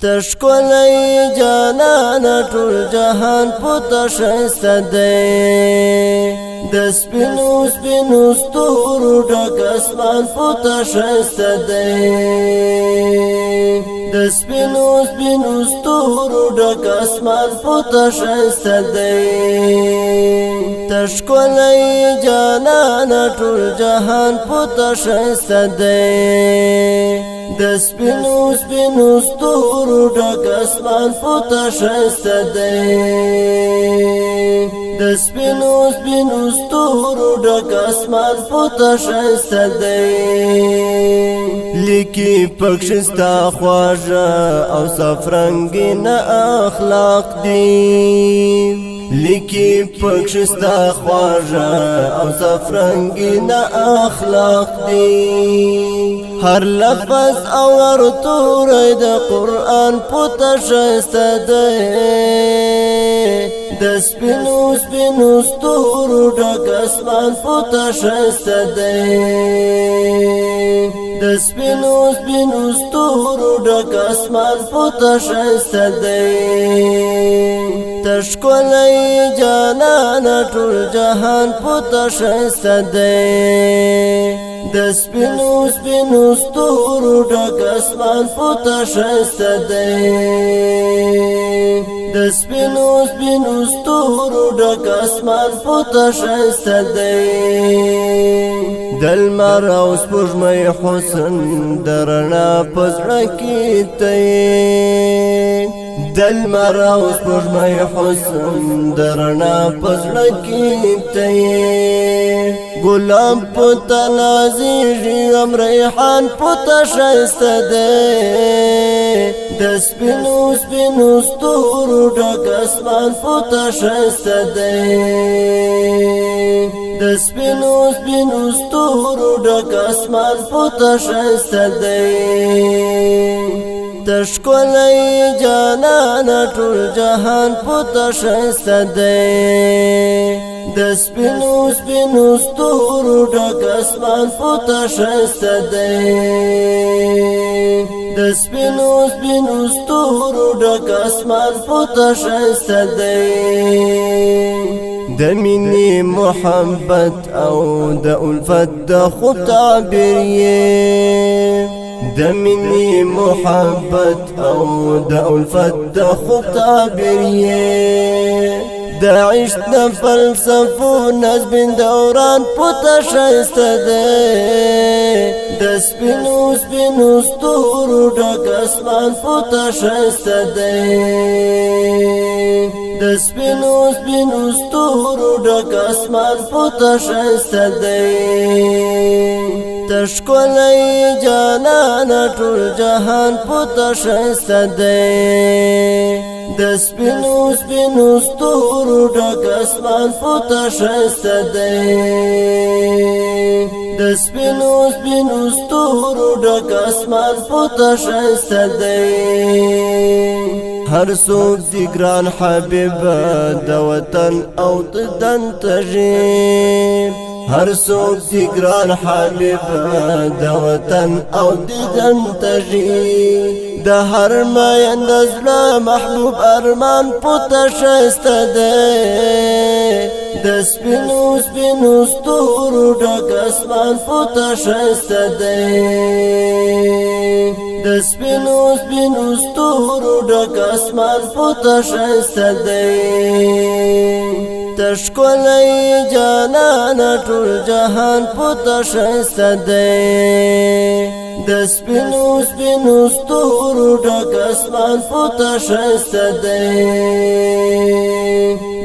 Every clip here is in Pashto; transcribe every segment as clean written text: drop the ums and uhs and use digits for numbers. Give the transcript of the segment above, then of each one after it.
تشکلی جانان ټول جهان پتا شایسته دی د سپینو سپینو ستورو ډک اسمان پتا شایسته دی د سپینو سپینو ستورو ډک اسمان پتا شایسته دی تشکلی جانان ټول جهان پتا شایسته دی د سپینو سپینو ستورو ډک اسمان پتا شایسته دی د سپینو سپینو ستورو ډک اسمان پتا شایسته دی لیکي پکښ ستا خواږه او صاف رنګین اخلاق دي لیکي پکښ ستا خواږه او صاف رنګین اخلاق دي هر لفظ او هر توری د قرآن پتا شایسته دی د سپینو سپینو ستورو ډک اسمان پتا شایسته دی د سپینو سپینو ستورو ډک اسمان پتا شایسته دی تشکلی جانان ټول جهان پتا شایسته دی د سپینو سپینو ستورو ډک اسمان پتا شایسته دی د سپینو سپینو ستورو ډک اسمان پتا شایسته دی د لمر او سپوږمۍ حسن د رڼا په زړه کې ته د لمر او سپوږمۍ حسن د رڼا په زړه کې ته ګلاب په تا نازېږي غم ریحان په تا ښایسته دی د سپینو سپینو ستورو ډک اسمان په تا ښایسته دی د سپینو سپینو ستورو ډک اسمان په تا ښایسته دی تشکلی جانان ټول جهان پتا شایسته دی د سپینو سپینو ستورو ډک اسمان پتا شایسته دی د سپینو سپینو ستورو ډک اسمان پتا شایسته دی د مینې محبت او د الفت د خو تعبیر یې د مینې محبت او د الفت د خو تعبیر یې د عشق د فلسفو نظم دوران پتا ښایسته دی د سپینو سپینو ستورو ډک اسمان پتا ښایسته دی د سپینو سپینو ستورو ډک اسمان پتا ښایسته دی تشکلی جانان ټول جهان پتا ښایسته دی د سپینو سپینو ستورو ډک اسمان پتا ښایسته دی د سپینو سپینو ستورو ډک اسمان پتا ښایسته دی هر څوک دی ګران حبیب د وطن او ددن تږي هر څوک دی ګران حبیب د وطن او ددن تږي د هر مین د زړه محبوب ارمان پتا ښایسته دی د سپینو سپینو ستورو ډک اسمان پتا ښایسته دی د سپینو سپینو ستورو ډک اسمان پتا ښایسته دی تشکلی جانان ټول جهان پتا ښایسته دی د سپینو سپینو ستورو ډک اسمان پتا ښایسته دی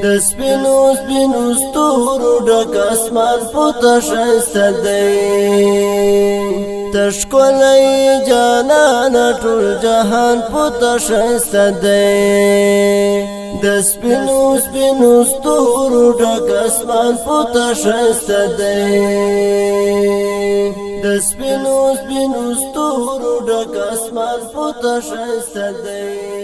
د سپینو سپینو ستورو ډک اسمان پتا ښایسته دی تشکلی جانان ټول جهان پتا ښایسته دی د سپینو سپینو ستورو ډک اسمان پتا ښایسته دی د سپینو سپینو ستورو ډک اسمان پتا ښایسته دی